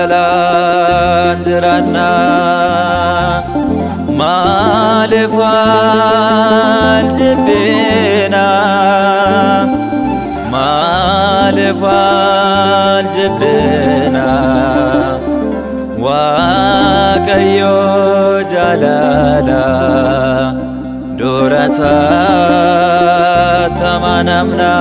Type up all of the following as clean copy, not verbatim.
Jalalan jirana malifal jibina Waaqayyo jalala durasa tamanamna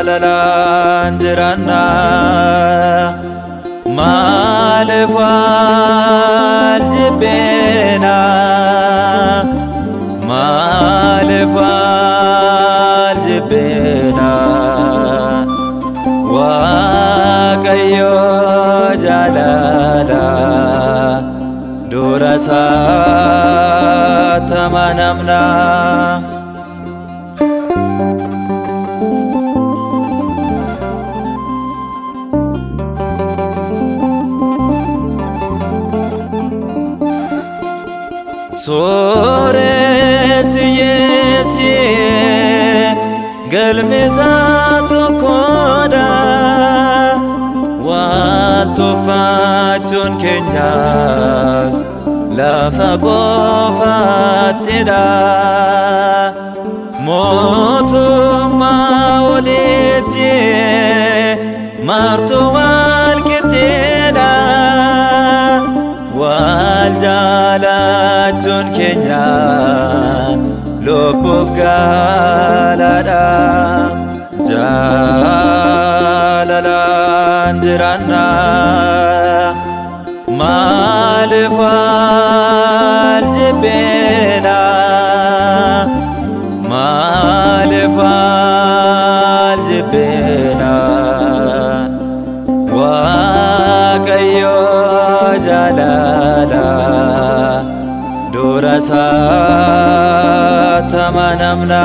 Jalalan jirana malifal jibina Waaqayyo jalala durasa tamanamna Sores yesi galmezatu koda Walto facun kenyas lafa qofatida Motuma oliti martu walkitida Waljalachun kenya lubbuuf galada Jalalan jirana malifal jibina Waaqayyo jalala durasa tamanamna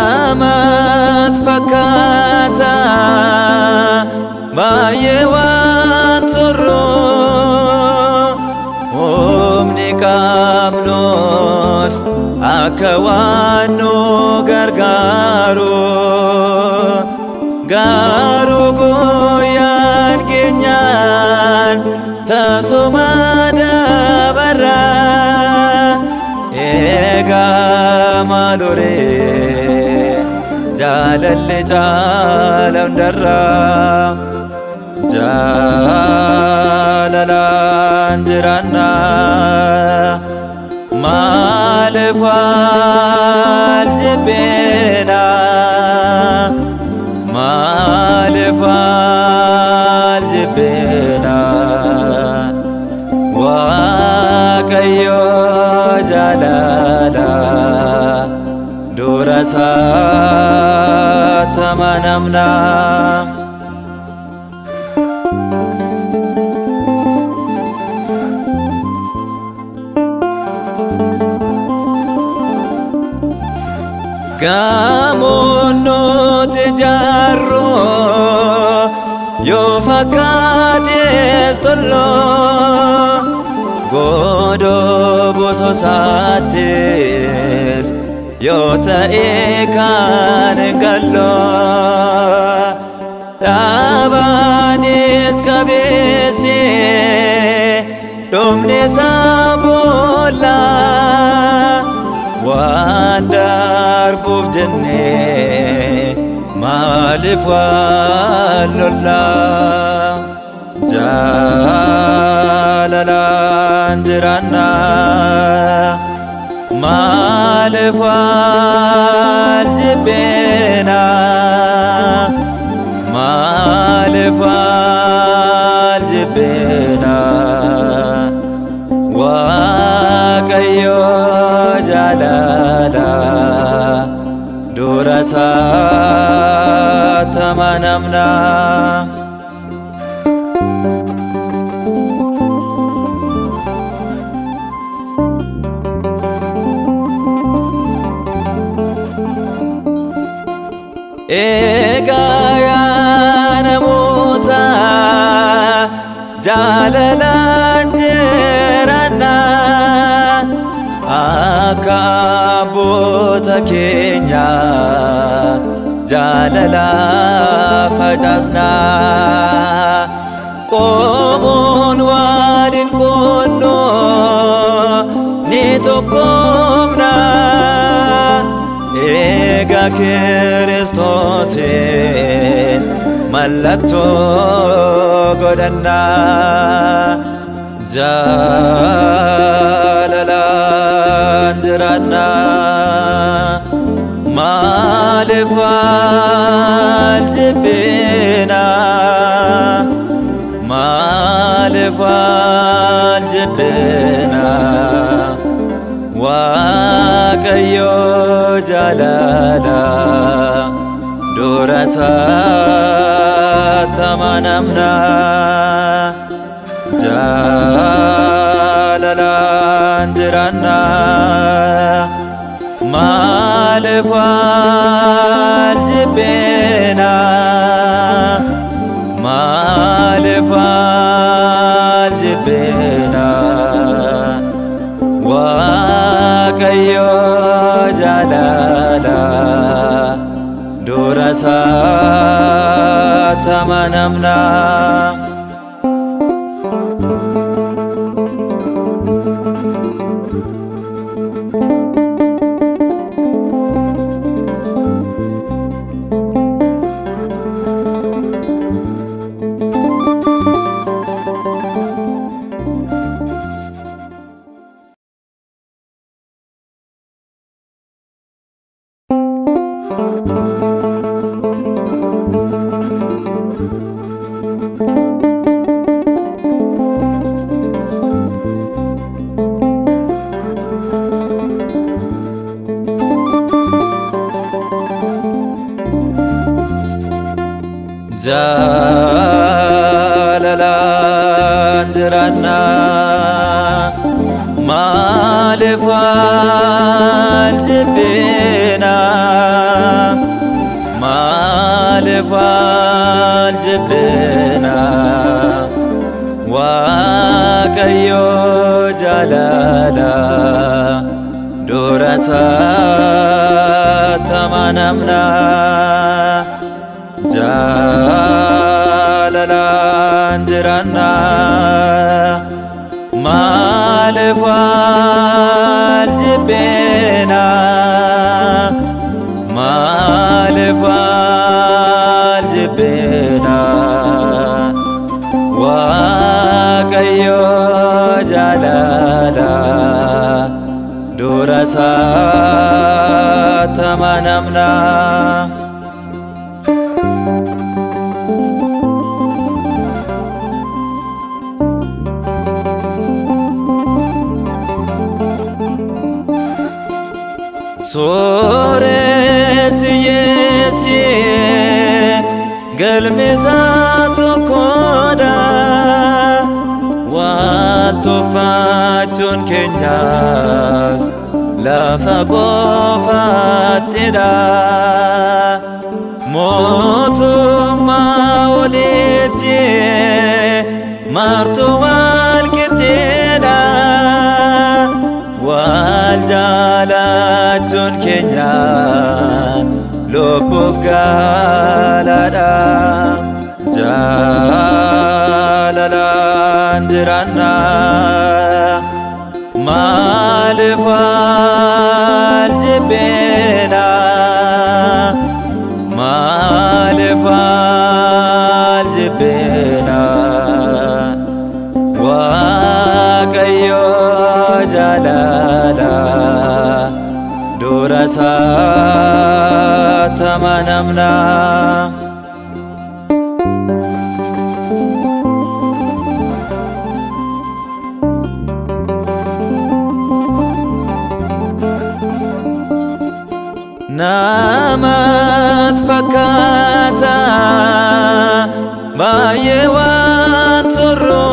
Namat fakata bayewan turu Omni kamnos akawanu gargaru Garu goyan genyan tasumada barra Ega malure Jalalle jalam darra Jalalan jirana malifal jibina Waaqayyo jalala durasa tamanamna Gamono tejarro yo fakates tollo Godo boso sates yo ta'e kan gallo Dabanis kabese domne sabola Wandar buf jenne malif wallolla Jalalan jirana malif wal jibina malif wal jibina Waaqayyo jalala durasa Egaya namuta jalalan jirana akabota kenya jalala fajasna qomun walin kunno nitokomna ega Kiristosin malatto godhanna jalalan jiranna maalif wal jibbina maalif wal jibbina waaqayyo jalala durasa tamanamna jalalan jiranna maalif wal jibbina maalif wal jibbina waaqayyo jalala durasa tamanamna jalalan jiranna maalif wal jibbina maalif wal jibbina waaqayyo jalala durasa tamanamna jalalan jiranna maalif wal jibbina maalif wal jibbina waaqayyo jalala durasa tamanamna Sores yesi galmizatu koda waltu fachun kenyas lafa qofatida motu mauliti martu wal kitida wal jalatun kenya lubuf galada jalalan jiranna maalif wal jibbina maalif wal jibbina waaqayyo jalala durasa tamanamna namat fakata bayewan turu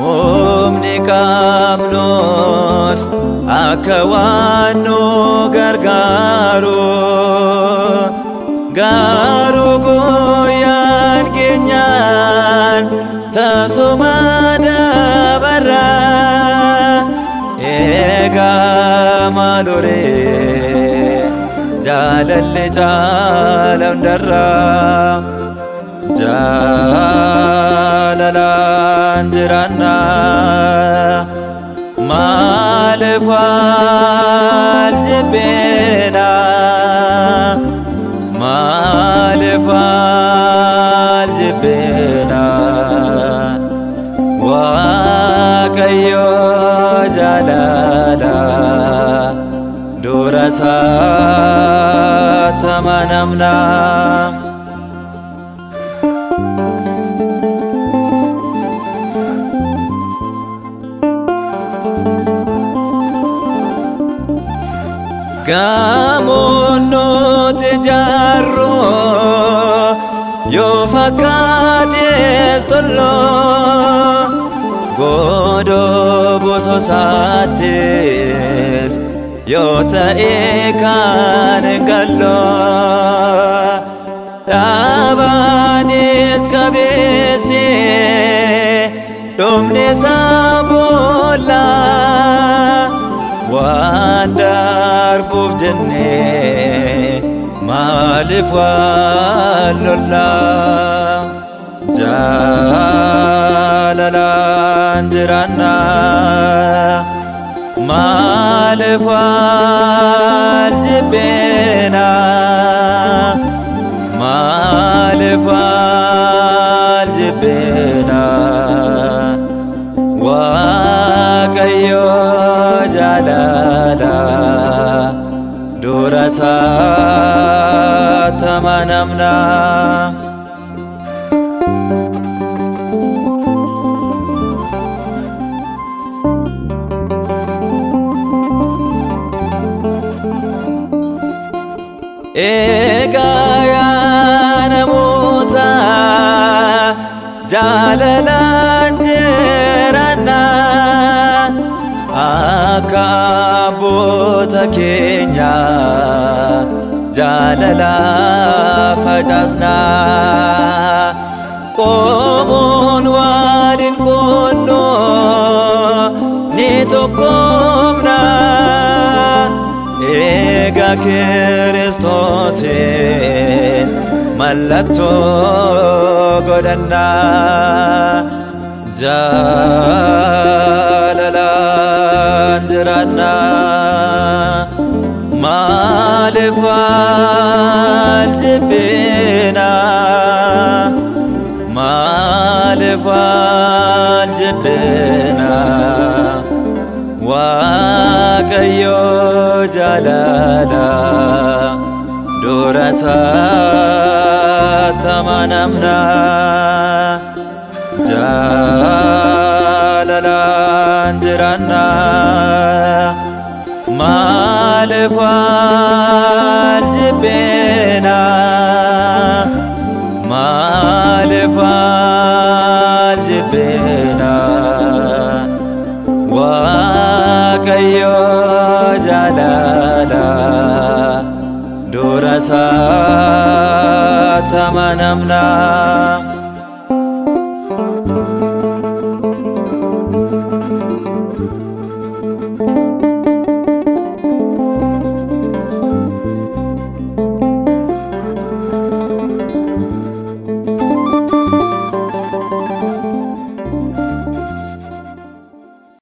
omni kamnos akawanu gargaru malore jalalle jalam darra jalalan jirana malefal jibena malefal jibena waaqayyo jalala durasa tamanamna gamono tejarro yo fakates tollo godo bososates yo taekan gallo dabanis kabese domne sabola wandar bujenne malif wallola jalalan jirana malif wal jibena malif wal jibena waaqayyo jalala durasa tamanamna ekaya namuta jalalan jirana akabota kenya jalala fajasna qomun walin kunno nitokomna ega Kiristosin mallatto godanna jalalan jirana malefal jibena malefal jibena waaqayyo jalala durasa tamanamna jalalan jirana malefal jibena malefal jibena waaqayyo jalala durasa tamanamna